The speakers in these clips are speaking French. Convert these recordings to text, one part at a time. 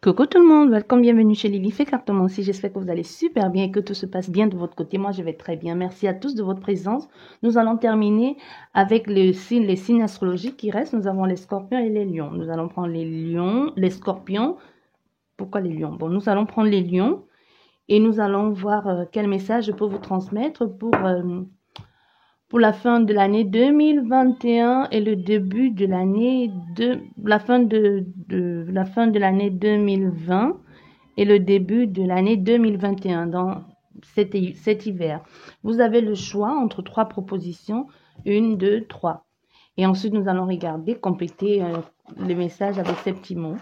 Coucou tout le monde, welcome, bienvenue chez Lily fait Cartomancie. J'espère que vous allez super bien et que tout se passe bien de votre côté. Moi, je vais très bien. Merci à tous de votre présence. Nous allons terminer avec les signes astrologiques qui restent. Nous avons les scorpions et les lions. Nous allons prendre les lions, les scorpions. Pourquoi les lions? Bon, nous allons prendre les lions et nous allons voir quel message je peux vous transmettre pour la fin de l'année 2021 et le début de l'année la fin de l'année 2020 et le début de l'année 2021 dans cet hiver. Vous avez le choix entre trois propositions, 1, 2, 3. Et ensuite, nous allons regarder, compléter le message avec ces petits mots.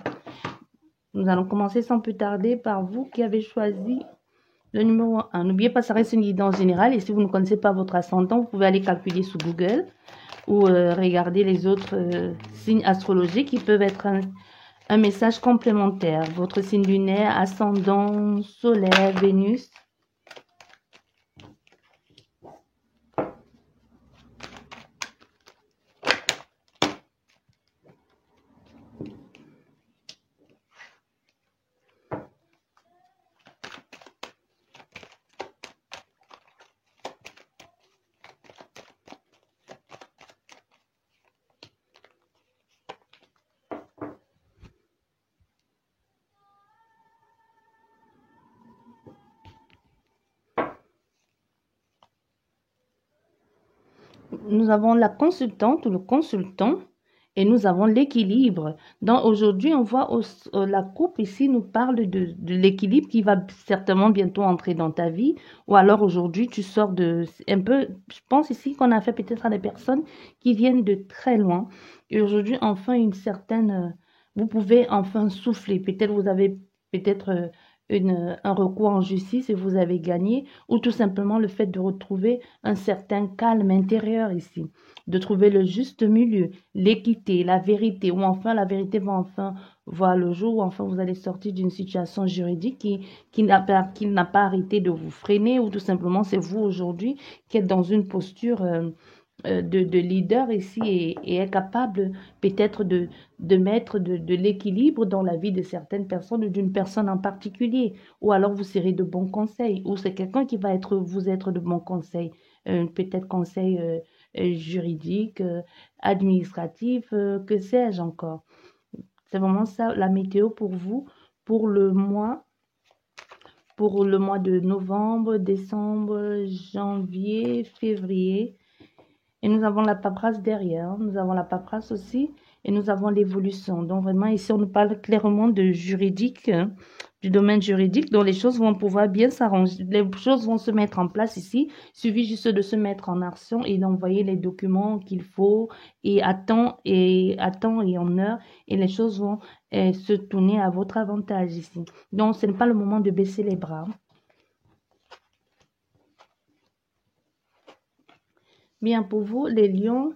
Nous allons commencer sans plus tarder par vous qui avez choisi le numéro 1. N'oubliez pas, ça reste une guidance générale. Et si vous ne connaissez pas votre ascendant, vous pouvez aller calculer sur Google ou regarder les autres signes astrologiques qui peuvent être un message complémentaire. Votre signe lunaire, ascendant, solaire, Vénus. Nous avons la consultante ou le consultant et nous avons l'équilibre. Aujourd'hui, on voit la coupe ici nous parle de l'équilibre qui va certainement bientôt entrer dans ta vie. Ou alors aujourd'hui, tu sors de un peu, je pense ici qu'on a fait peut-être à des personnes qui viennent de très loin. Et aujourd'hui, enfin, vous pouvez enfin souffler. Peut-être vous avez peut-être un recours en justice et vous avez gagné, ou tout simplement le fait de retrouver un certain calme intérieur ici, de trouver le juste milieu, l'équité, la vérité, ou enfin la vérité va enfin voir le jour, ou enfin vous allez sortir d'une situation juridique qui n'a pas arrêté de vous freiner, ou tout simplement c'est vous aujourd'hui qui êtes dans une posture de leader ici et est capable peut-être de mettre de l'équilibre dans la vie de certaines personnes ou d'une personne en particulier. Ou alors vous serez de bons conseils, ou c'est quelqu'un qui va vous être de bons conseils, peut-être conseils juridiques, administratifs, que sais-je encore. C'est vraiment ça la météo pour vous, pour le mois de novembre, décembre, janvier, février. Et nous avons la paperasse derrière, nous avons la paperasse aussi, et nous avons l'évolution. Donc vraiment, ici, on nous parle clairement de juridique, du domaine juridique, dont les choses vont pouvoir bien s'arranger. Les choses vont se mettre en place ici. Il suffit juste de se mettre en action et d'envoyer les documents qu'il faut et à temps et en heure. Et les choses vont se tourner à votre avantage ici. Donc, ce n'est pas le moment de baisser les bras. Bien, pour vous, les lions,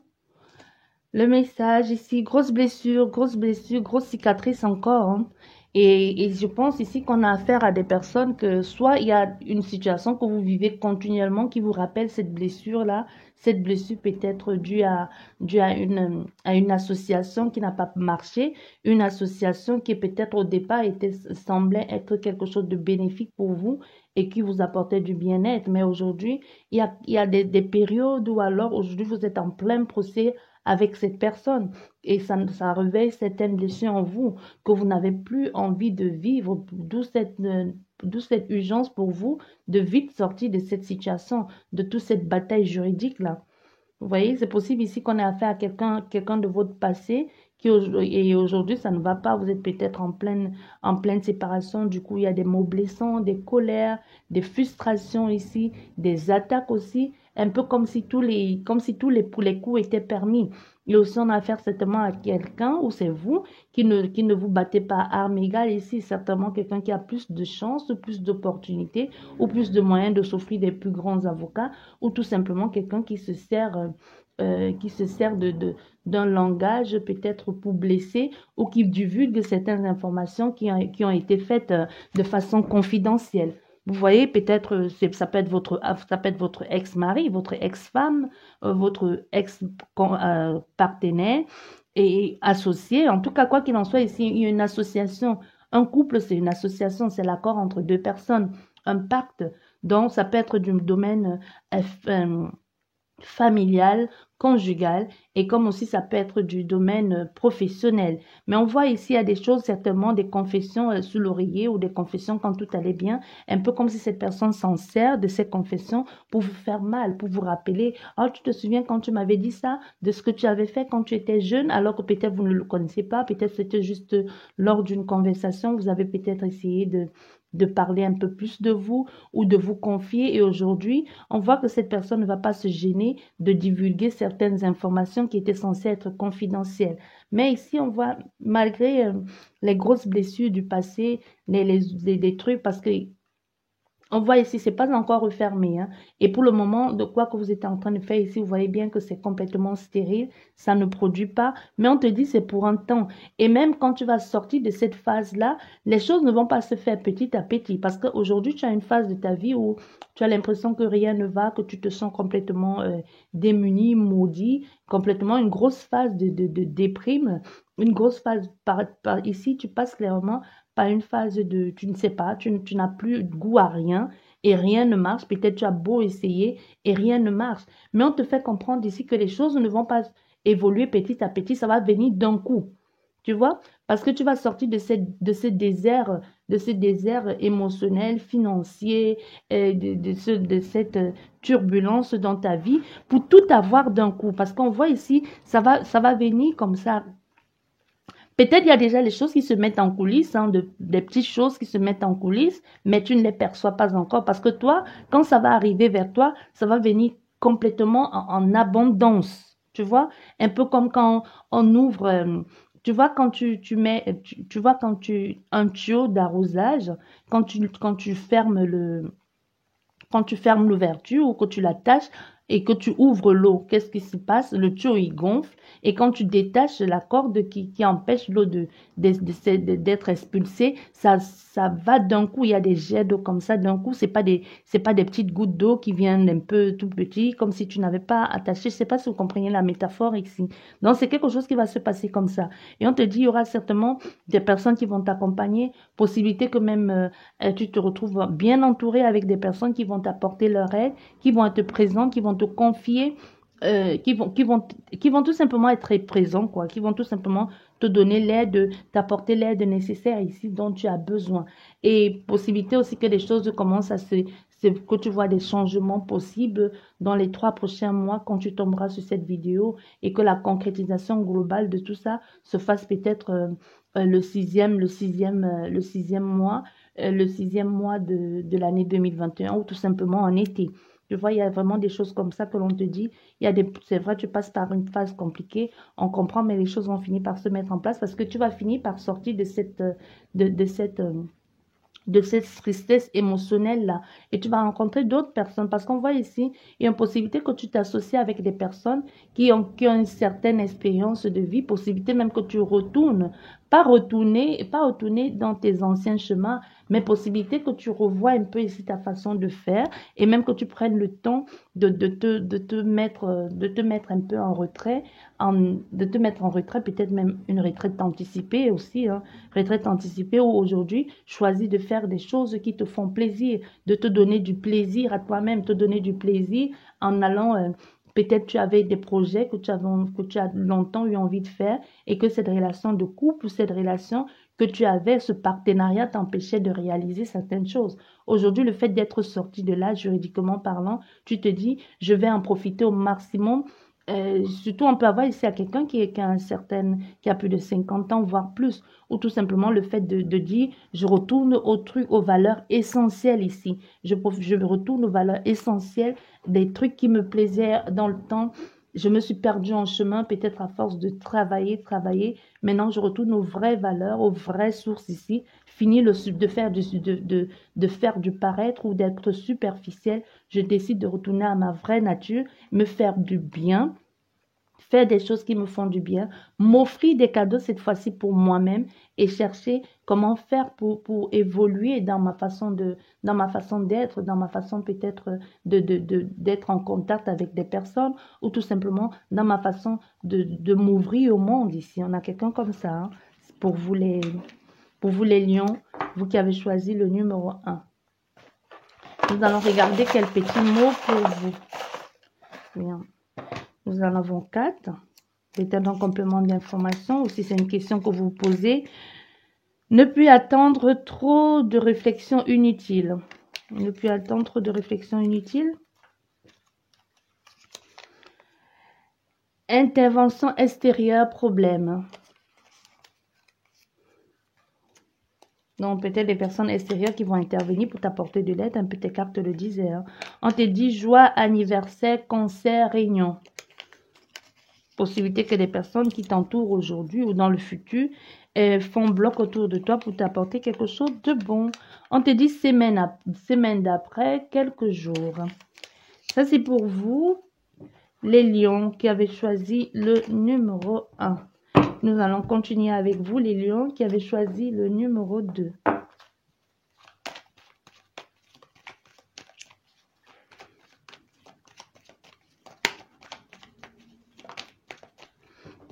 le message ici, grosse blessure, grosse cicatrice encore. Hein. Et je pense ici qu'on a affaire à des personnes que soit il y a une situation que vous vivez continuellement qui vous rappelle cette blessure-là. Cette blessure peut être due à une association qui n'a pas marché, une association qui peut-être au départ semblait être quelque chose de bénéfique pour vous et qui vous apportait du bien-être. Mais aujourd'hui, il y a des périodes où alors aujourd'hui vous êtes en plein procès avec cette personne et ça réveille certaines blessures en vous que vous n'avez plus envie de vivre, d'où cette urgence pour vous de vite sortir de cette situation, de toute cette bataille juridique-là. Vous voyez, c'est possible ici qu'on ait affaire à quelqu'un de votre passé et aujourd'hui, ça ne va pas. Vous êtes peut-être en pleine séparation. Du coup, il y a des mots blessants, des colères, des frustrations ici, des attaques aussi. Un peu comme si tous les coups étaient permis. Et aussi, on a affaire certainement à quelqu'un, ou c'est vous, qui ne vous battez pas à armes égales ici. Certainement quelqu'un qui a plus de chances, plus d'opportunités, ou plus de moyens de s'offrir des plus grands avocats, ou tout simplement quelqu'un qui se sert d'un langage peut-être pour blesser ou qui divulgue certaines informations qui ont été faites de façon confidentielle. Vous voyez, peut-être ça peut être votre ex-mari, votre ex-femme, votre ex-partenaire et associé. En tout cas, quoi qu'il en soit, ici, il y a une association Un couple, c'est une association, c'est l'accord entre deux personnes. Un pacte, donc ça peut être du domaine familial, conjugal, et comme aussi ça peut être du domaine professionnel. Mais on voit ici, il y a des choses, certainement, des confessions sous l'oreiller ou des confessions quand tout allait bien, un peu comme si cette personne s'en sert de ces confessions pour vous faire mal, pour vous rappeler, oh, tu te souviens quand tu m'avais dit ça, de ce que tu avais fait quand tu étais jeune, alors que peut-être vous ne le connaissez pas, peut-être c'était juste lors d'une conversation, vous avez peut-être essayé de parler un peu plus de vous ou de vous confier, et aujourd'hui, on voit que cette personne ne va pas se gêner de divulguer certaines informations qui étaient censées être confidentielles. Mais ici, on voit, malgré les grosses blessures du passé, les trucs, parce que on voit ici, c'est pas encore refermé, hein. Et pour le moment, de quoi que vous êtes en train de faire ici, vous voyez bien que c'est complètement stérile, ça ne produit pas, mais on te dit c'est pour un temps. Et même quand tu vas sortir de cette phase-là, les choses ne vont pas se faire petit à petit, parce qu'aujourd'hui, tu as une phase de ta vie où tu as l'impression que rien ne va, que tu te sens complètement démuni, maudit, complètement une grosse phase de déprime, une grosse phase ici, tu passes clairement par une phase de, tu ne sais pas, tu n'as plus goût à rien et rien ne marche. Peut-être tu as beau essayer et rien ne marche. Mais on te fait comprendre ici que les choses ne vont pas évoluer petit à petit, ça va venir d'un coup. Tu vois? Parce que tu vas sortir de ce désert émotionnel, financier, de cette turbulence dans ta vie pour tout avoir d'un coup. Parce qu'on voit ici, ça va venir comme ça. Peut-être il y a déjà les choses qui se mettent en coulisses, hein, des petites choses qui se mettent en coulisses, mais tu ne les perçois pas encore parce que toi, quand ça va arriver vers toi, ça va venir complètement en abondance. Tu vois, un peu comme quand on ouvre, tu vois, quand tu mets, tu vois, un tuyau d'arrosage, quand tu fermes quand tu fermes l'ouverture ou que tu l'attaches et que tu ouvres l'eau, qu'est-ce qui se passe? Le tuyau, il gonfle. Et quand tu détaches la corde qui empêche l'eau d'être expulsée, ça va d'un coup. Il y a des jets d'eau comme ça. D'un coup, c'est pas des petites gouttes d'eau qui viennent un peu tout petit, comme si tu n'avais pas attaché. Je sais pas si vous comprenez la métaphore ici. Donc, c'est quelque chose qui va se passer comme ça. Et on te dit, il y aura certainement des personnes qui vont t'accompagner. Possibilité que même tu te retrouves bien entouré avec des personnes qui vont t'apporter leur aide, qui vont être présentes, qui vont te confier, qui vont tout simplement être présents, quoi, qui vont tout simplement te donner l'aide, t'apporter l'aide nécessaire ici dont tu as besoin. Et possibilité aussi que les choses commencent que tu vois des changements possibles dans les 3 prochains mois quand tu tomberas sur cette vidéo et que la concrétisation globale de tout ça se fasse peut-être le sixième mois de l'année 2021 ou tout simplement en été. Tu vois, il y a vraiment des choses comme ça que l'on te dit. C'est vrai, tu passes par une phase compliquée, on comprend, mais les choses vont finir par se mettre en place parce que tu vas finir par sortir de cette tristesse émotionnelle-là. Et tu vas rencontrer d'autres personnes parce qu'on voit ici, il y a une possibilité que tu t'associes avec des personnes qui ont une certaine expérience de vie, possibilité même que tu retournes, pas retourner dans tes anciens chemins, mais possibilité que tu revoies un peu ici ta façon de faire et même que tu prennes le temps de te mettre un peu en retrait, de te mettre en retrait, peut-être même une retraite anticipée aussi, hein, retraite anticipée où aujourd'hui, choisis de faire des choses qui te font plaisir, de te donner du plaisir à toi-même, te donner du plaisir en allant, peut-être tu avais des projets que tu as longtemps eu envie de faire et que cette relation de couple, cette relation que tu avais, ce partenariat t'empêchait de réaliser certaines choses. Aujourd'hui, le fait d'être sorti de là, juridiquement parlant, tu te dis, je vais en profiter au maximum. Surtout, on peut avoir ici à quelqu'un qui a plus de 50 ans, voire plus, ou tout simplement le fait de dire, je retourne au truc, aux valeurs essentielles ici. Je retourne aux valeurs essentielles, des trucs qui me plaisaient dans le temps. Je me suis perdue en chemin, peut-être à force de travailler. Maintenant, je retourne aux vraies valeurs, aux vraies sources ici. Fini de faire du paraître ou d'être superficiel. Je décide de retourner à ma vraie nature, me faire du bien, faire des choses qui me font du bien, m'offrir des cadeaux cette fois-ci pour moi-même et chercher comment faire pour évoluer dans ma façon d'être, dans ma façon peut-être d'être en contact avec des personnes ou tout simplement dans ma façon de m'ouvrir au monde ici. On a quelqu'un comme ça, hein, pour vous Pour vous les lions, vous qui avez choisi le numéro 1. Nous allons regarder quel petit mot pour vous. Bien. Nous en avons 4. Peut-être un complément d'information ou si c'est une question que vous vous posez. Ne plus attendre trop de réflexions inutiles. Ne plus attendre trop de réflexions inutiles. Intervention extérieure, problème. Donc, peut-être des personnes extérieures qui vont intervenir pour t'apporter de l'aide. Un peu tes cartes le disaient. Hein. On te dit joie, anniversaire, concert, réunion. Possibilité que des personnes qui t'entourent aujourd'hui ou dans le futur font bloc autour de toi pour t'apporter quelque chose de bon. On te dit semaine d'après, quelques jours. Ça, c'est pour vous, les lions qui avez choisi le numéro 1. Nous allons continuer avec vous, les lions qui avez choisi le numéro 2.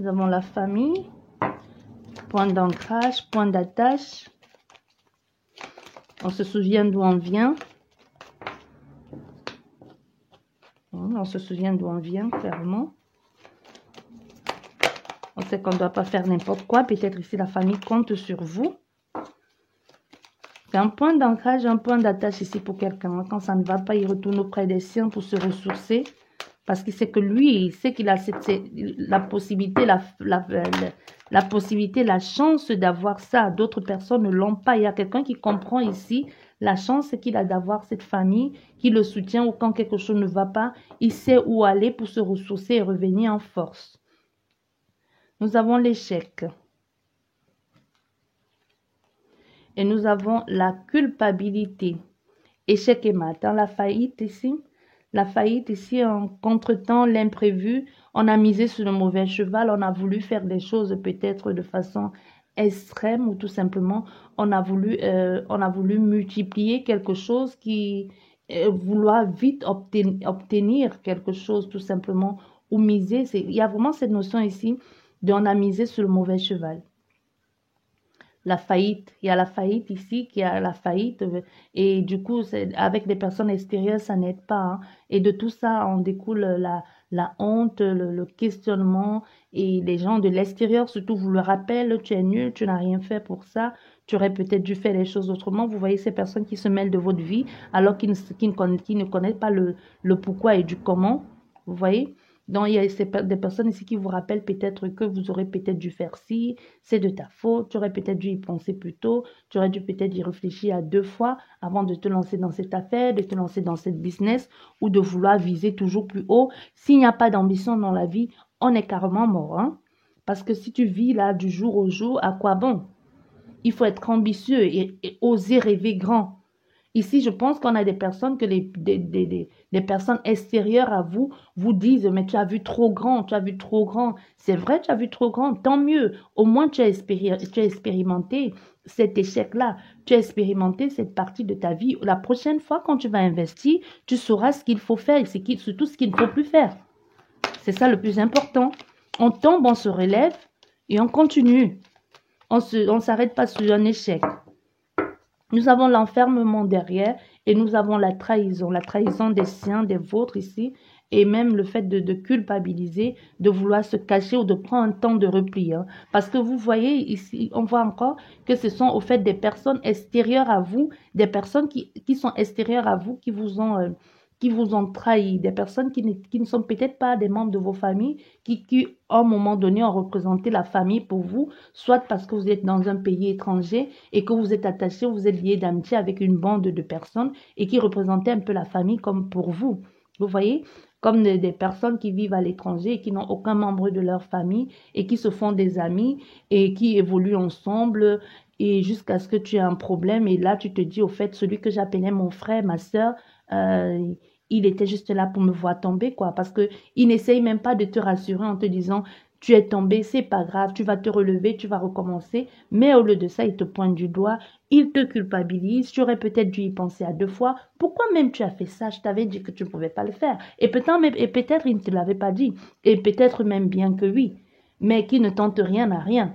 Nous avons la famille, point d'ancrage, point d'attache. On se souvient d'où on vient. On se souvient d'où on vient, clairement. On sait qu'on ne doit pas faire n'importe quoi. Peut-être ici, la famille compte sur vous. C'est un point d'ancrage, un point d'attache ici pour quelqu'un. Quand ça ne va pas, il retourne auprès des siens pour se ressourcer. Parce qu'il sait que lui, il sait qu'il a la possibilité, la possibilité, la chance d'avoir ça. D'autres personnes ne l'ont pas. Il y a quelqu'un qui comprend ici la chance qu'il a d'avoir cette famille qui le soutient ou quand quelque chose ne va pas, il sait où aller pour se ressourcer et revenir en force. Nous avons l'échec. Et nous avons la culpabilité. Échec et mat. Dans la faillite ici, en contretemps, l'imprévu, on a misé sur le mauvais cheval, on a voulu faire des choses peut-être de façon extrême ou tout simplement, on a voulu multiplier quelque chose qui vouloir vite obtenir quelque chose tout simplement ou miser. Il y a vraiment cette notion ici de on a misé sur le mauvais cheval. La faillite, il y a la faillite ici, qui a la faillite, et du coup, avec des personnes extérieures, ça n'aide pas. Hein. Et de tout ça, on découle la honte, le questionnement, et les gens de l'extérieur, surtout, vous le rappellent, tu es nul, tu n'as rien fait pour ça, tu aurais peut-être dû faire les choses autrement. Vous voyez ces personnes qui se mêlent de votre vie, alors qu'ils ne connaissent pas le pourquoi et du comment, vous voyez. Donc, il y a des personnes ici qui vous rappellent peut-être que vous aurez peut-être dû faire ci, c'est de ta faute, tu aurais peut-être dû y penser plus tôt, tu aurais dû peut-être y réfléchir à 2 fois avant de te lancer dans cette affaire, de te lancer dans cette business ou de vouloir viser toujours plus haut. S'il n'y a pas d'ambition dans la vie, on est carrément mort. Hein? Parce que si tu vis là du jour au jour, à quoi bon? Il faut être ambitieux et oser rêver grand. Ici, je pense qu'on a des personnes que les personnes extérieures à vous vous disent, mais tu as vu trop grand, tu as vu trop grand. C'est vrai, tu as vu trop grand, tant mieux. Au moins, tu as expérimenté cet échec-là. Tu as expérimenté cette partie de ta vie. La prochaine fois, quand tu vas investir, tu sauras ce qu'il faut faire et surtout ce qu'il ne faut plus faire. C'est ça le plus important. On tombe, on se relève et on continue. On ne s'arrête pas sur un échec. Nous avons l'enfermement derrière et nous avons la trahison des siens, des vôtres ici, et même le fait de culpabiliser, de vouloir se cacher ou de prendre un temps de repli. Hein. Parce que vous voyez ici, on voit encore que ce sont au fait des personnes extérieures à vous, des personnes qui sont extérieures à vous, qui vous ont trahi, des personnes qui ne sont peut-être pas des membres de vos familles, qui à un moment donné ont représenté la famille pour vous, soit parce que vous êtes dans un pays étranger et que vous êtes attaché, vous êtes lié d'amitié avec une bande de personnes et qui représentaient un peu la famille comme pour vous. Vous voyez, comme des personnes qui vivent à l'étranger et qui n'ont aucun membre de leur famille et qui se font des amis et qui évoluent ensemble et jusqu'à ce que tu aies un problème et là tu te dis au fait, celui que j'appelais mon frère, ma soeur, il était juste là pour me voir tomber, quoi. Parce qu'il n'essaye même pas de te rassurer en te disant, tu es tombé, c'est pas grave, tu vas te relever, tu vas recommencer. Mais au lieu de ça, il te pointe du doigt, il te culpabilise. Tu aurais peut-être dû y penser à 2 fois. Pourquoi même tu as fait ça? Je t'avais dit que tu ne pouvais pas le faire. Et peut-être il ne te l'avait pas dit. Et peut-être même bien que oui. Mais qui ne tente rien n'a rien.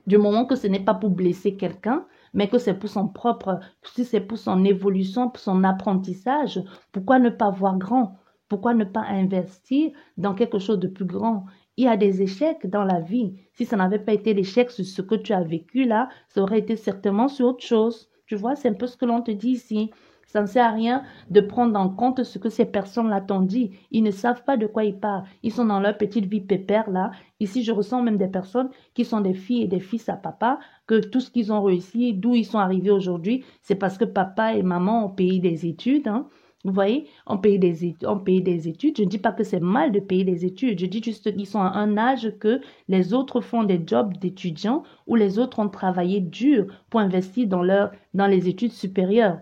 Du moment que ce n'est pas pour blesser quelqu'un, mais que c'est pour son propre, si c'est pour son évolution, pour son apprentissage, pourquoi ne pas voir grand? Pourquoi ne pas investir dans quelque chose de plus grand? Il y a des échecs dans la vie. Si ça n'avait pas été l'échec sur ce que tu as vécu là, ça aurait été certainement sur autre chose. Tu vois, c'est un peu ce que l'on te dit ici. Ça ne sert à rien de prendre en compte ce que ces personnes-là t'ont dit. Ils ne savent pas de quoi ils parlent. Ils sont dans leur petite vie pépère là. Ici, je ressens même des personnes qui sont des filles et des fils à papa, que tout ce qu'ils ont réussi, d'où ils sont arrivés aujourd'hui, c'est parce que papa et maman ont payé des études, hein. Vous voyez, on paye des études. Je ne dis pas que c'est mal de payer des études. Je dis juste qu'ils sont à un âge que les autres font des jobs d'étudiants ou les autres ont travaillé dur pour investir dans les études supérieures.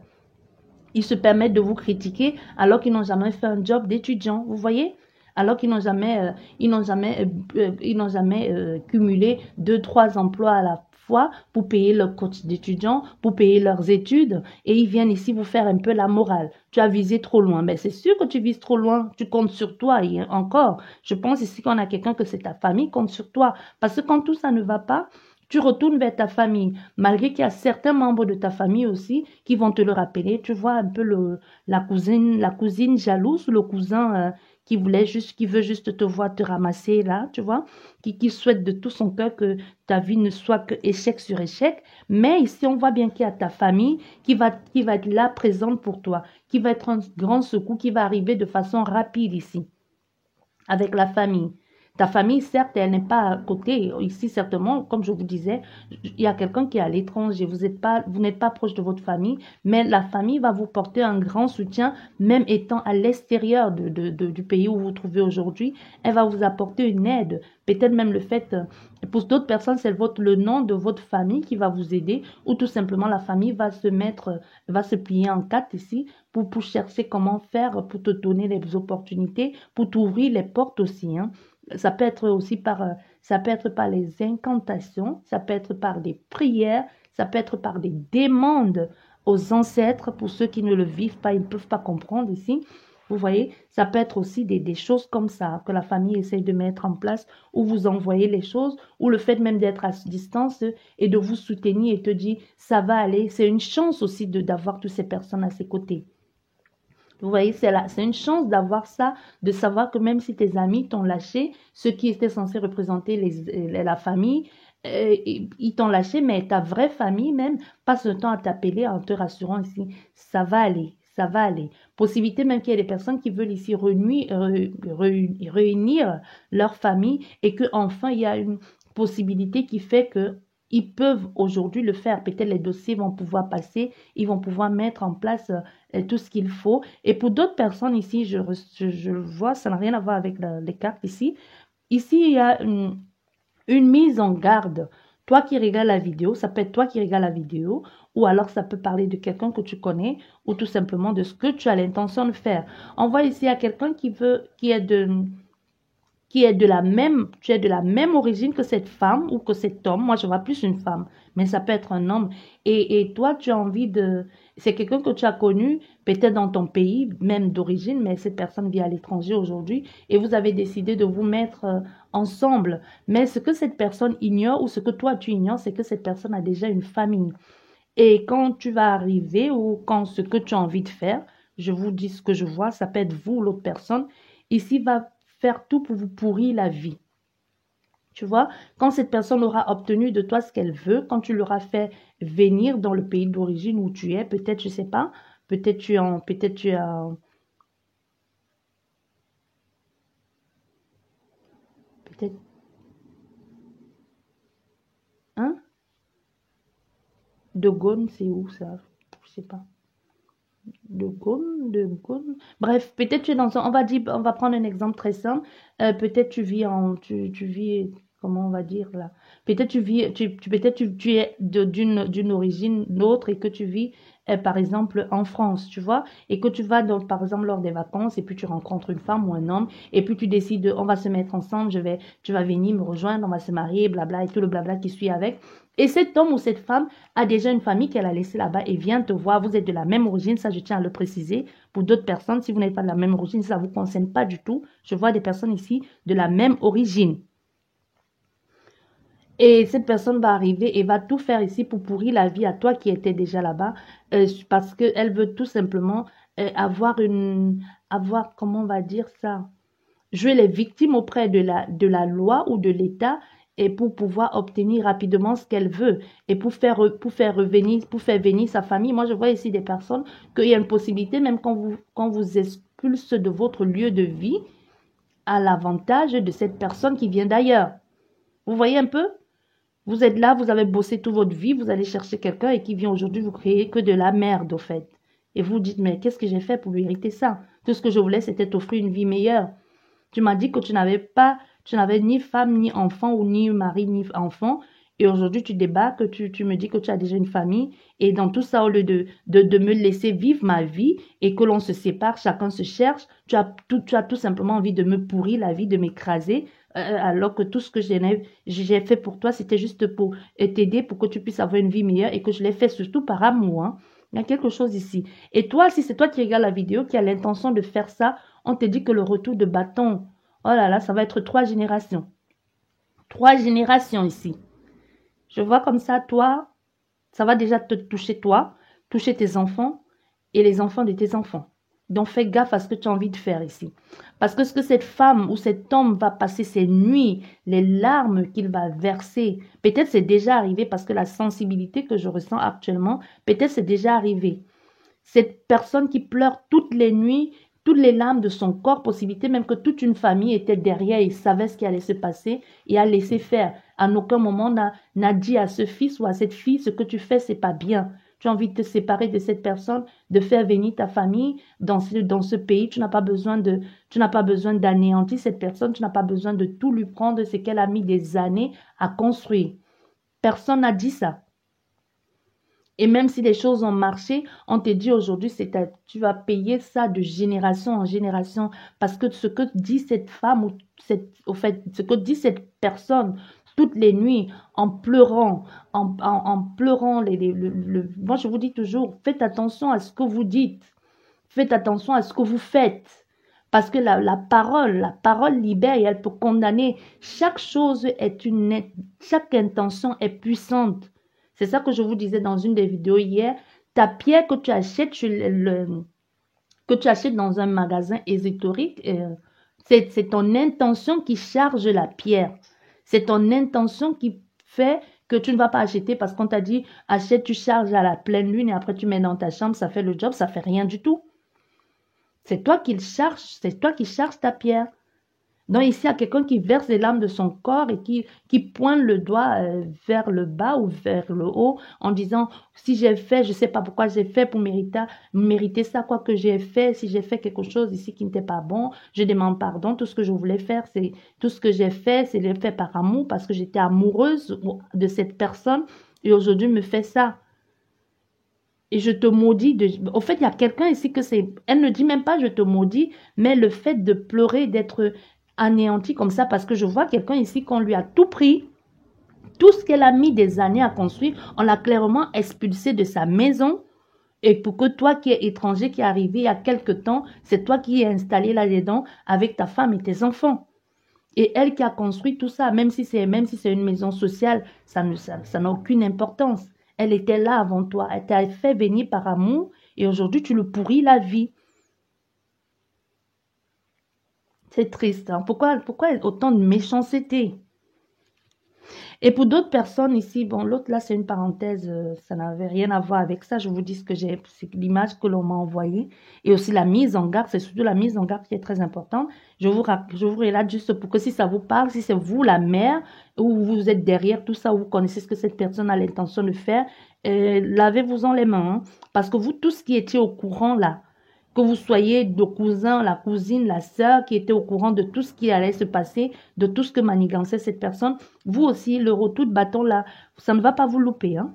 Ils se permettent de vous critiquer alors qu'ils n'ont jamais fait un job d'étudiant. Vous voyez? Alors qu'ils n'ont jamais cumulé 2, 3 emplois à la fois pour payer leur coach d'étudiants, pour payer leurs études, et ils viennent ici vous faire un peu la morale. Tu as visé trop loin. Mais c'est sûr que tu vises trop loin. Tu comptes sur toi. Et encore, je pense ici qu'on a quelqu'un que c'est ta famille compte sur toi. Parce que quand tout ça ne va pas, tu retournes vers ta famille, malgré qu'il y a certains membres de ta famille aussi qui vont te le rappeler. Tu vois un peu la cousine jalouse, le cousin qui veut juste te voir te ramasser là, tu vois, qui souhaite de tout son cœur que ta vie ne soit que échec sur échec. Mais ici, on voit bien qu'il y a ta famille qui va être là présente pour toi, qui va être un grand secours, qui va arriver de façon rapide ici, avec la famille. Ta famille, certes, elle n'est pas à côté. Ici, certainement, comme je vous disais, il y a quelqu'un qui est à l'étranger. Vous n'êtes pas proche de votre famille, mais la famille va vous porter un grand soutien, même étant à l'extérieur du pays où vous vous trouvez aujourd'hui. Elle va vous apporter une aide. Peut-être même le fait, pour d'autres personnes, c'est le nom de votre famille qui va vous aider, ou tout simplement la famille va se plier en quatre ici pour chercher comment faire, pour te donner les opportunités, pour t'ouvrir les portes aussi, hein. Ça peut être par les incantations, ça peut être par des prières, ça peut être par des demandes aux ancêtres. Pour ceux qui ne le vivent pas, ils ne peuvent pas comprendre ici. Vous voyez, ça peut être aussi des choses comme ça que la famille essaie de mettre en place, ou vous envoyez les choses, ou le fait même d'être à distance et de vous soutenir et te dire ça va aller. C'est une chance aussi d'avoir toutes ces personnes à ses côtés. Vous voyez, c'est une chance d'avoir ça, de savoir que même si tes amis t'ont lâché, ceux qui étaient censés représenter la famille, ils t'ont lâché, mais ta vraie famille même passe le temps à t'appeler en te rassurant ici, ça va aller, ça va aller. Possibilité même qu'il y ait des personnes qui veulent ici réunir leur famille et qu'enfin il y a une possibilité qui fait que ils peuvent aujourd'hui le faire. Peut-être les dossiers vont pouvoir passer, ils vont pouvoir mettre en place tout ce qu'il faut. Et pour d'autres personnes ici, je vois, ça n'a rien à voir avec les cartes ici. Ici, il y a une mise en garde. Toi qui regardes la vidéo, ça peut être toi qui regardes la vidéo, ou alors ça peut parler de quelqu'un que tu connais, ou tout simplement de ce que tu as l'intention de faire. On voit ici à quelqu'un tu es de la même origine que cette femme ou que cet homme. Moi, je vois plus une femme, mais ça peut être un homme. Et toi, tu as envie c'est quelqu'un que tu as connu, peut-être dans ton pays, même d'origine, mais cette personne vit à l'étranger aujourd'hui et vous avez décidé de vous mettre ensemble. Mais ce que cette personne ignore ou ce que toi tu ignores, c'est que cette personne a déjà une famille. Et quand tu vas arriver ou quand ce que tu as envie de faire, je vous dis ce que je vois, ça peut être vous ou l'autre personne, ici va faire tout pour vous pourrir la vie. Tu vois, quand cette personne aura obtenu de toi ce qu'elle veut, quand tu l'auras fait venir dans le pays d'origine où tu es, peut-être, je sais pas, peut-être tu as, peut-être, hein, de Gaulle, c'est où ça? Je sais pas. De Gaulle. Bref, peut-être tu es dans on va dire, on va prendre un exemple très simple. Peut-être tu vis, comment on va dire là? Peut-être tu vis, peut-être tu es d'une origine l'autre et que tu vis, par exemple, en France, tu vois, et que tu vas donc, par exemple, lors des vacances et puis tu rencontres une femme ou un homme et puis tu décides, on va se mettre ensemble, tu vas venir me rejoindre, on va se marier, blabla et tout le blabla qui suit avec. Et cet homme ou cette femme a déjà une famille qu'elle a laissée là-bas et vient te voir. Vous êtes de la même origine, ça je tiens à le préciser. Pour d'autres personnes, si vous n'êtes pas de la même origine, ça ne vous concerne pas du tout. Je vois des personnes ici de la même origine. Et cette personne va arriver et va tout faire ici pour pourrir la vie à toi qui étais déjà là-bas, parce qu'elle veut tout simplement avoir, comment on va dire ça, jouer les victimes auprès de la loi ou de l'État et pour pouvoir obtenir rapidement ce qu'elle veut et pour faire venir sa famille. Moi, je vois ici des personnes qu'il y a une possibilité, même quand vous expulse de votre lieu de vie, à l'avantage de cette personne qui vient d'ailleurs. Vous voyez un peu? Vous êtes là, vous avez bossé toute votre vie, vous allez chercher quelqu'un et qui vient aujourd'hui vous créer que de la merde, au fait. Et vous dites, mais qu'est-ce que j'ai fait pour mériter ça? Tout ce que je voulais, c'était t'offrir une vie meilleure. Tu m'as dit que tu n'avais ni femme, ni enfant, ou ni mari, ni enfant. Et aujourd'hui, tu débarques, tu me dis que tu as déjà une famille. Et dans tout ça, au lieu de me laisser vivre ma vie et que l'on se sépare, chacun se cherche, tu as tout simplement envie de me pourrir la vie, de m'écraser, alors que tout ce que j'ai fait pour toi, c'était juste pour t'aider, pour que tu puisses avoir une vie meilleure et que je l'ai fait surtout par amour, hein. Il y a quelque chose ici. Et toi, si c'est toi qui regardes la vidéo, qui a l'intention de faire ça, on te dit que le retour de bâton, oh là là, ça va être 3 générations. 3 générations ici. Je vois comme ça, toi, ça va déjà te toucher toi, toucher tes enfants et les enfants de tes enfants. Donc fais gaffe à ce que tu as envie de faire ici. Parce que ce que cette femme ou cet homme va passer ses nuits, les larmes qu'il va verser, peut-être c'est déjà arrivé parce que la sensibilité que je ressens actuellement, peut-être c'est déjà arrivé. Cette personne qui pleure toutes les nuits, toutes les larmes de son corps, possibilité même que toute une famille était derrière et savait ce qui allait se passer et a laissé faire. À aucun moment n'a dit à ce fils ou à cette fille, ce que tu fais, c'est pas bien. Tu as envie de te séparer de cette personne, de faire venir ta famille dans ce pays. Tu n'as pas besoin d'anéantir cette personne. Tu n'as pas besoin de tout lui prendre, ce qu'elle a mis des années à construire. Personne n'a dit ça. Et même si les choses ont marché, on te dit aujourd'hui, tu vas payer ça de génération en génération. Parce que ce que dit cette femme, ou ce que dit cette personne toutes les nuits, en pleurant, en pleurant, moi je vous dis toujours, faites attention à ce que vous dites. Faites attention à ce que vous faites. Parce que la parole libère et elle peut condamner. Chaque intention est puissante. C'est ça que je vous disais dans une des vidéos hier. Ta pierre que tu achètes dans un magasin ésotérique, c'est ton intention qui charge la pierre. C'est ton intention qui fait que tu ne vas pas acheter parce qu'on t'a dit achète, tu charges à la pleine lune et après tu mets dans ta chambre, ça fait le job, ça fait rien du tout. C'est toi qui charges ta pierre. Donc ici, il y a quelqu'un qui verse les larmes de son corps et qui pointe le doigt vers le bas ou vers le haut en disant, si j'ai fait, je ne sais pas pourquoi j'ai fait pour mériter ça, quoi que j'ai fait, si j'ai fait quelque chose ici qui n'était pas bon, je demande pardon. Tout ce que je voulais faire, tout ce que j'ai fait, c'est le fait par amour parce que j'étais amoureuse de cette personne et aujourd'hui me fait ça. Et je te maudis. Au fait, il y a quelqu'un ici elle ne dit même pas je te maudis, mais le fait de pleurer, d'être anéanti comme ça, parce que je vois quelqu'un ici qu'on lui a tout pris, tout ce qu'elle a mis des années à construire, on l'a clairement expulsé de sa maison. Et pour que toi qui es étranger, qui est arrivé il y a quelque temps, c'est toi qui es installé là-dedans avec ta femme et tes enfants. Et elle qui a construit tout ça, même si c'est une maison sociale, ça n'a aucune importance. Elle était là avant toi. Elle t'a fait venir par amour et aujourd'hui, tu le pourris la vie. C'est triste. Hein? Pourquoi autant de méchanceté? Et pour d'autres personnes ici, bon, l'autre là, c'est une parenthèse, ça n'avait rien à voir avec ça. Je vous dis ce que c'est l'image que l'on m'a envoyée. Et aussi la mise en garde, c'est surtout la mise en garde qui est très importante. Je vous relate juste pour que si ça vous parle, si c'est vous, la mère, ou vous êtes derrière tout ça, ou vous connaissez ce que cette personne a l'intention de faire, lavez-vous-en les mains. Hein, parce que vous, tous qui étiez au courant là, que vous soyez le cousin, la cousine, la sœur qui était au courant de tout ce qui allait se passer, de tout ce que manigançait cette personne, vous aussi, le retour de bâton là, ça ne va pas vous louper. Hein?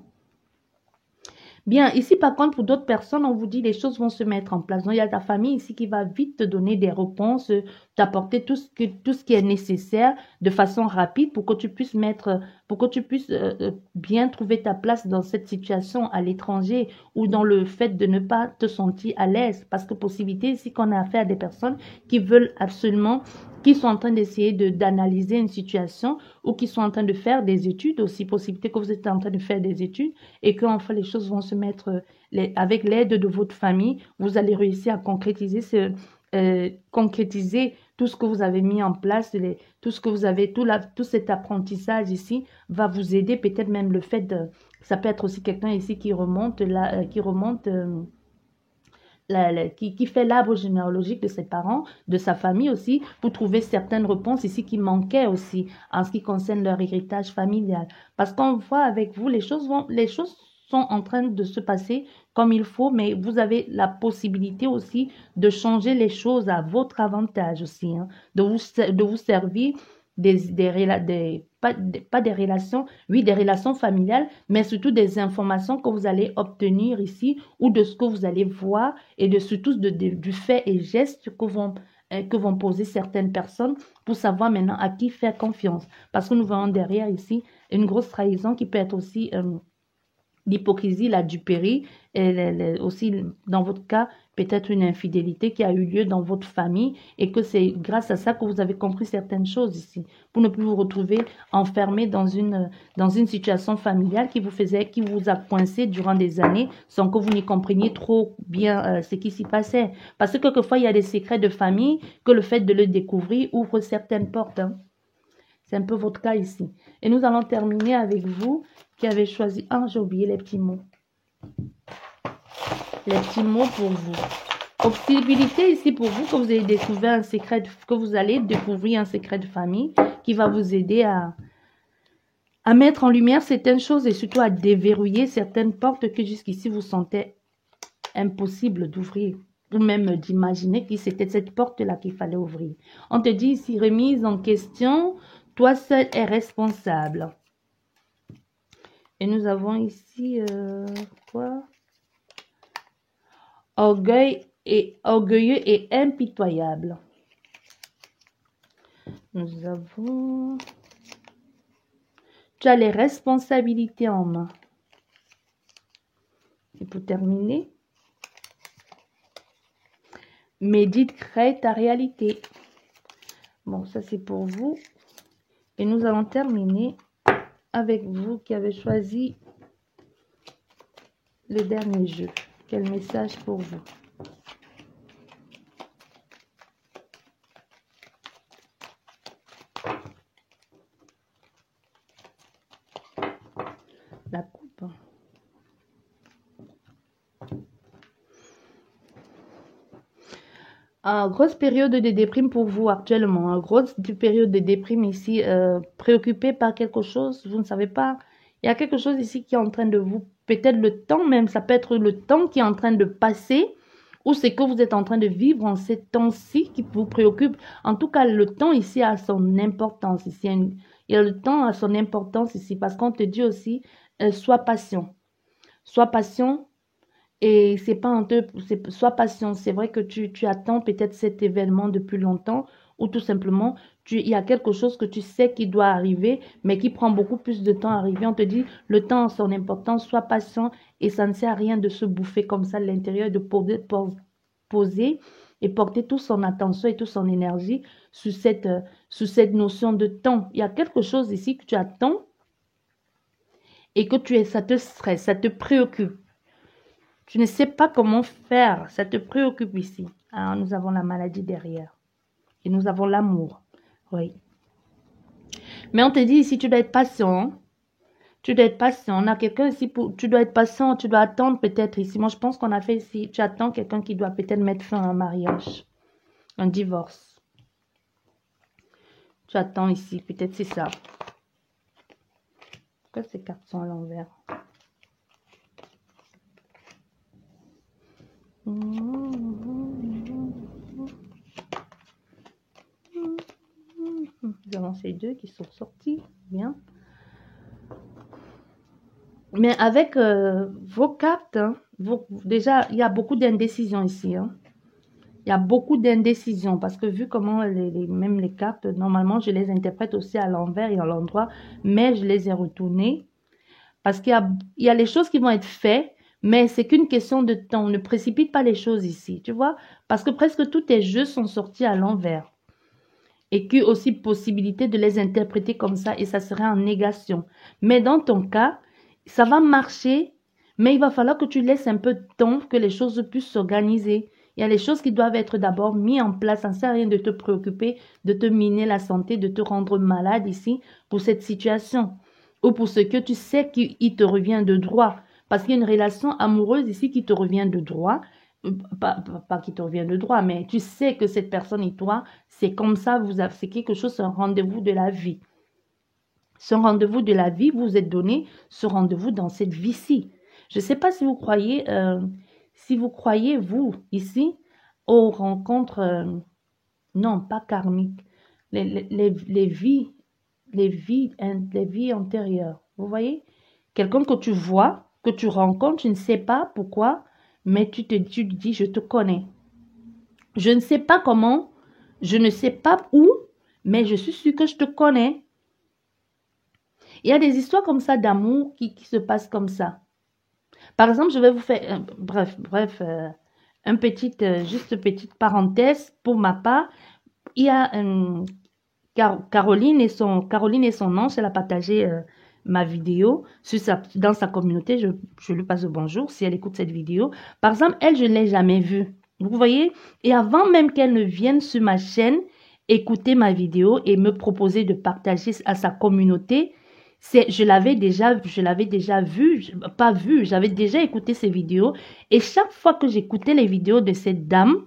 Bien, ici par contre, pour d'autres personnes, on vous dit les choses vont se mettre en place. Donc, il y a ta famille ici qui va vite te donner des réponses, t'apporter tout ce qui est nécessaire de façon rapide pour que tu puisses mettre pour que tu puisses bien trouver ta place dans cette situation à l'étranger ou dans le fait de ne pas te sentir à l'aise. Parce que possibilité ici qu'on a affaire à des personnes qui veulent absolument, qui sont en train d'essayer d'analyser une situation ou qui sont en train de faire des études aussi. Possibilité que vous êtes en train de faire des études et qu'enfin les choses vont se mettre, avec l'aide de votre famille, vous allez réussir à concrétiser tout ce que vous avez mis en place, tout ce que vous avez, tout cet apprentissage ici va vous aider. Peut-être même le fait de, ça peut être aussi quelqu'un ici qui remonte, qui fait l'arbre généalogique de ses parents, de sa famille aussi, pour trouver certaines réponses ici qui manquaient aussi en ce qui concerne leur héritage familial. Parce qu'on voit avec vous, les choses sont en train de se passer comme il faut, mais vous avez la possibilité aussi de changer les choses à votre avantage aussi, hein, de vous servir pas des relations, oui, des relations familiales, mais surtout des informations que vous allez obtenir ici ou de ce que vous allez voir et surtout du fait et geste que vont poser certaines personnes pour savoir maintenant à qui faire confiance. Parce que nous voyons derrière ici une grosse trahison qui peut être aussi l'hypocrisie, la duperie, et aussi dans votre cas, peut-être une infidélité qui a eu lieu dans votre famille et que c'est grâce à ça que vous avez compris certaines choses ici, pour ne plus vous retrouver enfermé dans une situation familiale qui vous a coincé durant des années sans que vous n'y compreniez trop bien ce qui s'y passait. Parce que quelquefois, il y a des secrets de famille que le fait de le découvrir ouvre certaines portes, hein. C'est un peu votre cas ici. Et nous allons terminer avec vous qui avez choisi... Ah, j'ai oublié les petits mots. Les petits mots pour vous. Possibilité ici pour vous que vous ayez découvert un secret, que vous allez découvrir un secret de famille qui va vous aider à mettre en lumière certaines choses et surtout à déverrouiller certaines portes que jusqu'ici vous sentez impossible d'ouvrir. Ou même d'imaginer que c'était cette porte-là qu'il fallait ouvrir. On te dit ici, remise en question, toi seul es responsable. Et nous avons ici, quoi? Orgueilleux et impitoyable. Nous avons... Tu as les responsabilités en main. Et pour terminer, médite, crée ta réalité. Bon, ça c'est pour vous. Et nous allons terminer avec vous qui avez choisi le dernier jeu. Quel message pour vous? La coupe. Grosse période de déprime pour vous actuellement. Grosse période de déprime ici. Préoccupé par quelque chose, vous ne savez pas. Il y a quelque chose ici qui est en train de vous... Peut-être le temps même, ça peut être le temps qui est en train de passer ou c'est que vous êtes en train de vivre en ces temps-ci qui vous préoccupe. En tout cas, le temps ici a son importance. Ici, il y a le temps a son importance ici parce qu'on te dit aussi, sois patient. Sois patient. Et c'est pas sois patient. C'est vrai que tu attends peut-être cet événement depuis longtemps ou tout simplement, il y a quelque chose que tu sais qui doit arriver, mais qui prend beaucoup plus de temps à arriver. On te dit, le temps a son importance, sois patient et ça ne sert à rien de se bouffer comme ça à l'intérieur, de poser et porter toute son attention et toute son énergie sur cette notion de temps. Il y a quelque chose ici que tu attends et que ça te stresse, ça te préoccupe. Tu ne sais pas comment faire. Ça te préoccupe ici. Alors, nous avons la maladie derrière. Et nous avons l'amour. Oui. Mais on te dit ici, tu dois être patient. Tu dois être patient. On a quelqu'un ici tu dois être patient. Tu dois attendre peut-être ici. Moi, je pense qu'on a fait ici. Tu attends quelqu'un qui doit peut-être mettre fin à un mariage. Un divorce. Tu attends ici. Peut-être c'est ça. Pourquoi ces cartes sont à l'envers? Nous avons ces deux qui sont sortis. Bien. Mais avec vos cartes, hein, déjà, il y a beaucoup d'indécision ici. Hein. Il y a beaucoup d'indécision parce que vu comment même les cartes, normalement, je les interprète aussi à l'envers et à l'endroit, mais je les ai retournées parce il y a les choses qui vont être faites, mais c'est qu'une question de temps. Ne précipite pas les choses ici, tu vois, parce que presque tous tes jeux sont sortis à l'envers et qu'il y a aussi possibilité de les interpréter comme ça et ça serait en négation. Mais dans ton cas, ça va marcher, mais il va falloir que tu laisses un peu de temps que les choses puissent s'organiser. Il y a les choses qui doivent être d'abord mises en place. Ça ne sert à rien de te préoccuper, de te miner la santé, de te rendre malade ici pour cette situation ou pour ce que tu sais qu'il te revient de droit. Parce qu'il y a une relation amoureuse ici qui te revient de droit. Pas qui te revient de droit, mais tu sais que cette personne et toi, c'est comme ça, c'est quelque chose, c'est un rendez-vous de la vie. Ce rendez-vous de la vie, vous êtes donné ce rendez-vous dans cette vie-ci. Je ne sais pas si vous croyez, vous, ici, aux rencontres, non, pas karmiques, les vies, les vies antérieures. Vous voyez? Quelqu'un que tu vois, que tu rencontres, tu ne sais pas pourquoi, mais tu te dis, je te connais. Je ne sais pas comment, je ne sais pas où, mais je suis sûre que je te connais. Il y a des histoires comme ça d'amour qui se passent comme ça. Par exemple, je vais vous faire, juste petite parenthèse pour ma part. Il y a Caroline et son ange, elle a partagé ma vidéo dans sa communauté. Je lui passe le bonjour si elle écoute cette vidéo. Par exemple, elle, je ne l'ai jamais vue. Vous voyez? Et avant même qu'elle ne vienne sur ma chaîne écouter ma vidéo et me proposer de partager à sa communauté, je l'avais déjà vu, pas vu, j'avais déjà écouté ses vidéos. Et chaque fois que j'écoutais les vidéos de cette dame,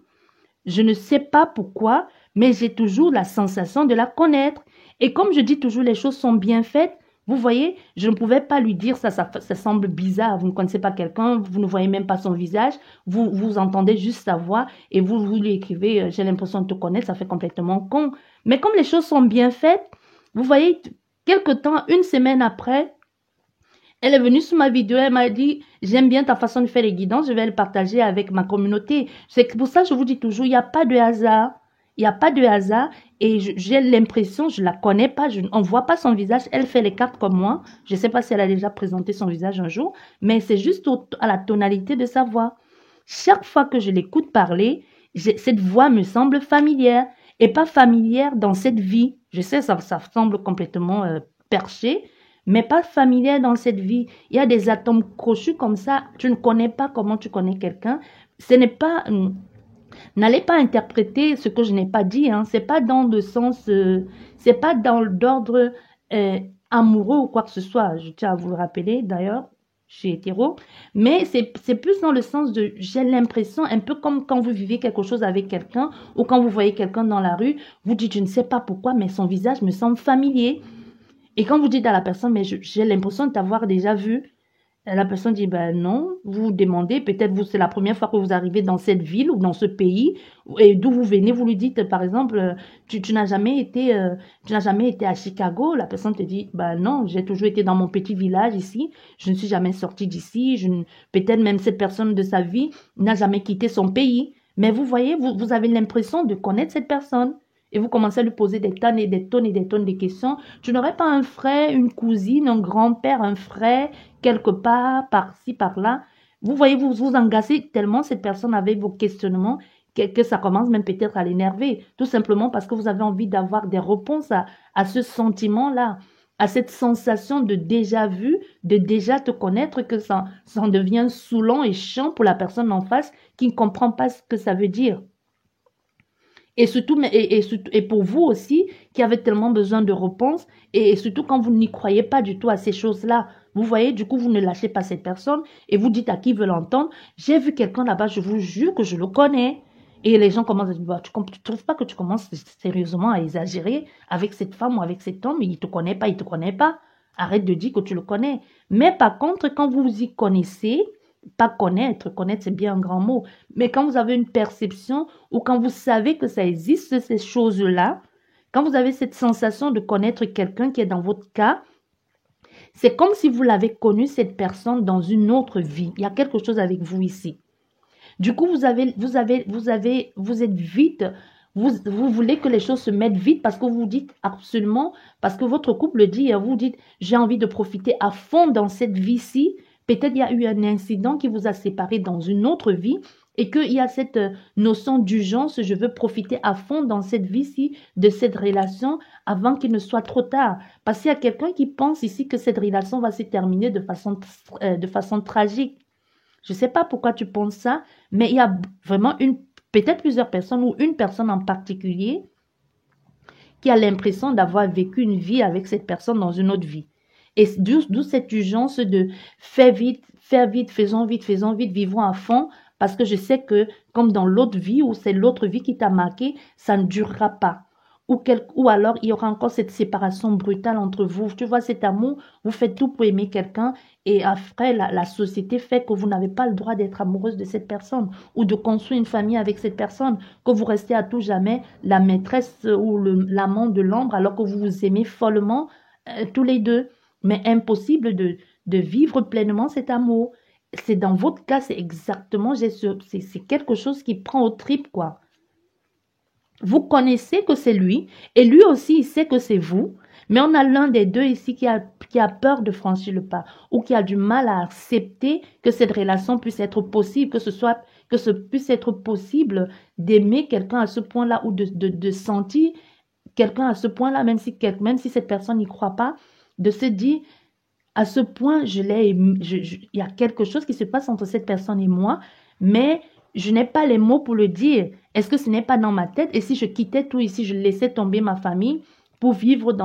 je ne sais pas pourquoi, mais j'ai toujours la sensation de la connaître. Et comme je dis toujours, les choses sont bien faites. Vous voyez, je ne pouvais pas lui dire ça semble bizarre. Vous ne connaissez pas quelqu'un, vous ne voyez même pas son visage, vous entendez juste sa voix et vous lui écrivez, j'ai l'impression de te connaître, ça fait complètement con. Mais comme les choses sont bien faites, vous voyez, quelque temps, une semaine après, elle est venue sur ma vidéo, elle m'a dit, j'aime bien ta façon de faire les guidances, je vais le partager avec ma communauté. C'est pour ça que je vous dis toujours, il n'y a pas de hasard. Il n'y a pas de hasard et j'ai l'impression, je ne la connais pas, on ne voit pas son visage, elle fait les cartes comme moi. Je ne sais pas si elle a déjà présenté son visage un jour, mais c'est juste à la tonalité de sa voix. Chaque fois que je l'écoute parler, cette voix me semble familière et pas familière dans cette vie. Je sais, ça semble complètement perché, mais pas familière dans cette vie. Il y a des atomes crochus comme ça. Tu ne connais pas comment tu connais quelqu'un. Ce n'est pas... N'allez pas interpréter ce que je n'ai pas dit. Hein. C'est pas dans le sens... c'est pas dans l'ordre amoureux ou quoi que ce soit. Je tiens à vous le rappeler d'ailleurs. Je suis hétéro. Mais c'est plus dans le sens de... J'ai l'impression, un peu comme quand vous vivez quelque chose avec quelqu'un ou quand vous voyez quelqu'un dans la rue, vous dites, je ne sais pas pourquoi, mais son visage me semble familier. Et quand vous dites à la personne, mais j'ai l'impression de t'avoir déjà vu, la personne dit, ben non, vous vous demandez, peut-être vous, c'est la première fois que vous arrivez dans cette ville ou dans ce pays, et d'où vous venez, vous lui dites, par exemple, tu n'as jamais été à Chicago. La personne te dit, ben non, j'ai toujours été dans mon petit village ici, je ne suis jamais sortie d'ici, peut-être même cette personne de sa vie n'a jamais quitté son pays. Mais vous voyez, vous avez l'impression de connaître cette personne. Et vous commencez à lui poser des tonnes et des tonnes et des tonnes de questions. Tu n'aurais pas un frère, une cousine, un grand-père, un frère, quelque part, par-ci, par-là. Vous voyez, vous engagez tellement cette personne avec vos questionnements que ça commence même peut-être à l'énerver. Tout simplement parce que vous avez envie d'avoir des réponses à ce sentiment-là, à cette sensation de déjà vu, de déjà te connaître, que ça en devient saoulant et chiant pour la personne en face qui ne comprend pas ce que ça veut dire. Et surtout, et pour vous aussi, qui avez tellement besoin de réponses, et surtout quand vous n'y croyez pas du tout à ces choses-là, vous voyez, du coup, vous ne lâchez pas cette personne, et vous dites à qui veut l'entendre, j'ai vu quelqu'un là-bas, je vous jure que je le connais. Et les gens commencent à dire, bah, tu ne trouves pas que tu commences sérieusement à exagérer avec cette femme ou avec cet homme, il ne te connaît pas, il ne te connaît pas. Arrête de dire que tu le connais. Mais par contre, quand vous y connaissez, pas connaître c'est bien un grand mot, mais quand vous avez une perception ou quand vous savez que ça existe, ces choses-là, quand vous avez cette sensation de connaître quelqu'un qui est dans votre cas, c'est comme si vous l'avez connu, cette personne, dans une autre vie. Il y a quelque chose avec vous ici. Du coup, vous êtes vite, vous voulez que les choses se mettent vite parce que vous dites absolument, parce que votre couple le dit, vous dites, j'ai envie de profiter à fond dans cette vie-ci. Peut-être il y a eu un incident qui vous a séparé dans une autre vie et qu'il y a cette notion d'urgence, je veux profiter à fond dans cette vie-ci, de cette relation, avant qu'il ne soit trop tard. Parce qu'il y a quelqu'un qui pense ici que cette relation va se terminer de façon tragique. Je ne sais pas pourquoi tu penses ça, mais il y a vraiment peut-être plusieurs personnes ou une personne en particulier qui a l'impression d'avoir vécu une vie avec cette personne dans une autre vie. Et d'où cette urgence de faire vite, faisons vite, vivons à fond, parce que je sais que comme dans l'autre vie, ou c'est l'autre vie qui t'a marqué, ça ne durera pas. Ou alors il y aura encore cette séparation brutale entre vous. Tu vois, cet amour, vous faites tout pour aimer quelqu'un et après, la société fait que vous n'avez pas le droit d'être amoureuse de cette personne ou de construire une famille avec cette personne, que vous restez à tout jamais la maîtresse ou l'amant de l'ombre alors que vous vous aimez follement tous les deux. Mais impossible de vivre pleinement cet amour. C'est dans votre cas, c'est exactement, c'est quelque chose qui prend aux tripes, quoi. Vous connaissez que c'est lui et lui aussi, il sait que c'est vous. Mais on a l'un des deux ici qui a peur de franchir le pas ou qui a du mal à accepter que cette relation puisse être possible, que ce puisse être possible d'aimer quelqu'un à ce point-là ou de sentir quelqu'un à ce point-là, même si cette personne n'y croit pas, de se dire à ce point, il y a quelque chose qui se passe entre cette personne et moi, mais je n'ai pas les mots pour le dire. Est-ce que ce n'est pas dans ma tête? Et si je quittais tout ici, je laissais tomber ma famille pour vivre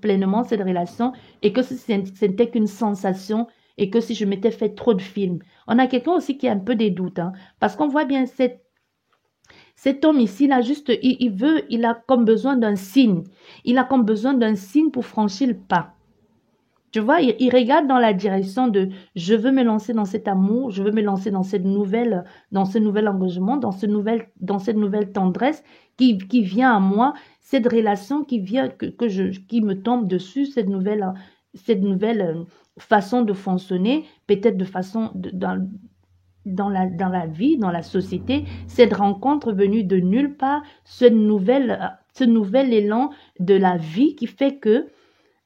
pleinement cette relation et que ce n'était qu'une sensation et que si je m'étais fait trop de films. On a quelqu'un aussi qui a un peu des doutes, hein, parce qu'on voit bien cet homme ici, là, juste, il a comme besoin d'un signe. Il a comme besoin d'un signe pour franchir le pas. Tu vois, il regarde dans la direction de je veux me lancer dans cet amour, je veux me lancer dans ce nouvel engagement, dans cette nouvelle tendresse qui vient à moi, cette relation qui vient, qui me tombe dessus, cette nouvelle façon de fonctionner, peut-être de façon dans la vie, dans la société, cette rencontre venue de nulle part, ce nouvel élan de la vie qui fait que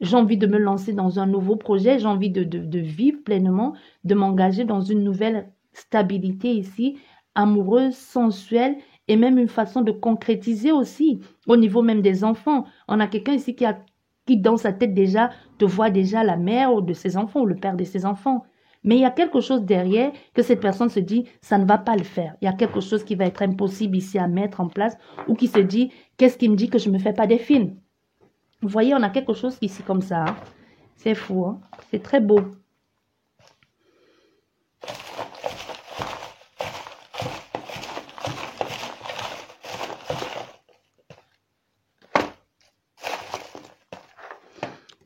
j'ai envie de me lancer dans un nouveau projet, j'ai envie de vivre pleinement, de m'engager dans une nouvelle stabilité ici, amoureuse, sensuelle, et même une façon de concrétiser aussi, au niveau même des enfants. On a quelqu'un ici qui dans sa tête déjà, te voit déjà la mère de ses enfants ou le père de ses enfants. Mais il y a quelque chose derrière que cette personne se dit, ça ne va pas le faire. Il y a quelque chose qui va être impossible ici à mettre en place ou qui se dit, qu'est-ce qui me dit que je ne me fais pas des films? Vous voyez, on a quelque chose ici comme ça. Hein. C'est fou. Hein? C'est très beau.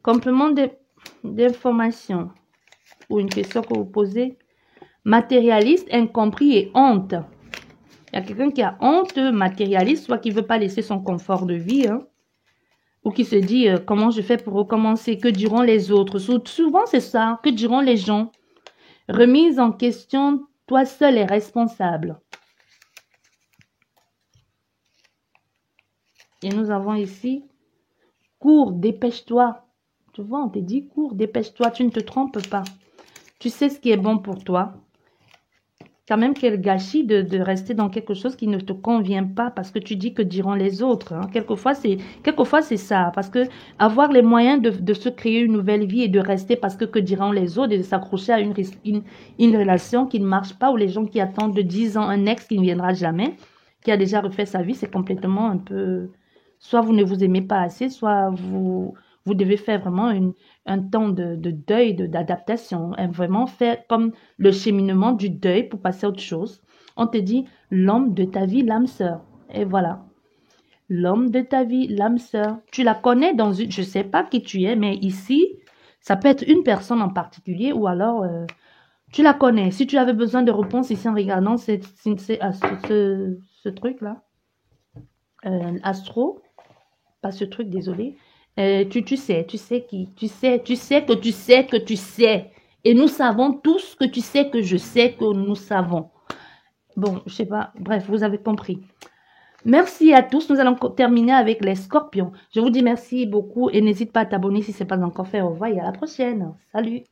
Complément d'information ou une question que vous posez. Matérialiste, incompris et honte. Il y a quelqu'un qui a honte, matérialiste, soit qui ne veut pas laisser son confort de vie, hein. Ou qui se dit, comment je fais pour recommencer? Que diront les autres? Souvent, c'est ça. Que diront les gens? Remise en question, toi seul est responsable. Et nous avons ici, cours, dépêche-toi. Tu vois, on te dit, cours, dépêche-toi, tu ne te trompes pas. Tu sais ce qui est bon pour toi. Quand même quel gâchis de rester dans quelque chose qui ne te convient pas parce que tu dis que diront les autres. Hein. Quelquefois, c'est ça. Parce que avoir les moyens de se créer une nouvelle vie et de rester parce que diront les autres et de s'accrocher à une relation qui ne marche pas ou les gens qui attendent de 10 ans un ex qui ne viendra jamais, qui a déjà refait sa vie, c'est complètement un peu... Soit vous ne vous aimez pas assez, soit vous devez faire vraiment un temps de deuil, d'adaptation. Vraiment faire comme le cheminement du deuil pour passer à autre chose. On te dit l'homme de ta vie, l'âme sœur. Et voilà. L'homme de ta vie, l'âme sœur. Tu la connais dans une... Je ne sais pas qui tu es, mais ici, ça peut être une personne en particulier ou alors... tu la connais. Si tu avais besoin de réponses ici en regardant ce truc-là. Astro. Pas ce truc, désolé. Tu sais qui, tu sais que tu sais que tu sais. Et nous savons tous que tu sais que je sais que nous savons. Bon, je sais pas. Bref, vous avez compris. Merci à tous. Nous allons terminer avec les scorpions. Je vous dis merci beaucoup et n'hésite pas à t'abonner si ce n'est pas encore fait. Au revoir et à la prochaine. Salut.